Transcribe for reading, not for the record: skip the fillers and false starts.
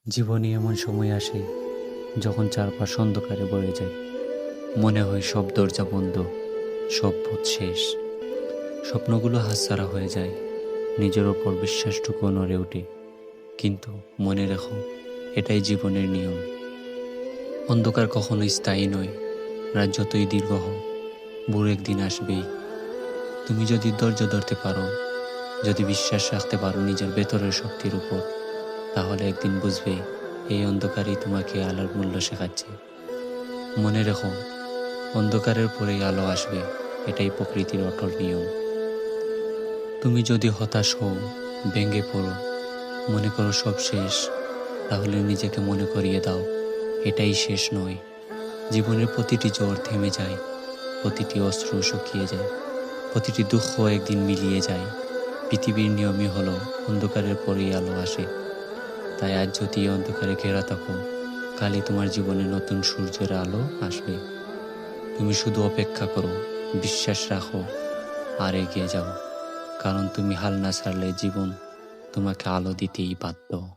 জীবনে এমন সময় আসে যখন চারপাশ অন্ধকারে ভরে যায়। মনে হয় সব দরজা বন্ধ, সব পথ শেষ। স্বপ্নগুলো হাতছাড়া হয়ে যায়, নিজের ওপর বিশ্বাসটুকু নড়ে ওঠে। কিন্তু মনে রেখো, এটাই জীবনের নিয়ম। অন্ধকার কখনো স্থায়ী নয়। রাত যতই দীর্ঘ হোক, ভোর একদিন আসবেই। তুমি যদি ধৈর্য ধরতে পারো, যদি বিশ্বাস রাখতে পারো নিজের ভেতরের শক্তির উপর, তাহলে একদিন বুঝবে এই অন্ধকারই তোমাকে আলোর মূল্য শেখাচ্ছে। মনে রেখো, অন্ধকারের পরেই আলো আসবে, এটাই প্রকৃতির অটল নিয়ম। তুমি যদি হতাশ হও, ভেঙে পড়ো, মনে করো সব শেষ, তাহলে নিজেকে মনে করিয়ে দাও, এটাই শেষ নয়। জীবনের প্রতিটি জ্বর থেমে যায়, প্রতিটি অস্ত্র শুকিয়ে যায়, প্রতিটি দুঃখ একদিন মিলিয়ে যায়। পৃথিবীর নিয়মই হলো অন্ধকারের পরেই আলো আসে। তাই আজ যদি এই অন্ধকারে ঘেরা থাকো, কালই তোমার জীবনে নতুন সূর্যের আলো আসবে। তুমি শুধু অপেক্ষা করো, বিশ্বাস রাখো, আর এগিয়ে যাও। কারণ তুমি হাল না ছাড়লে জীবন তোমাকে আলো দিতেই বাধ্য।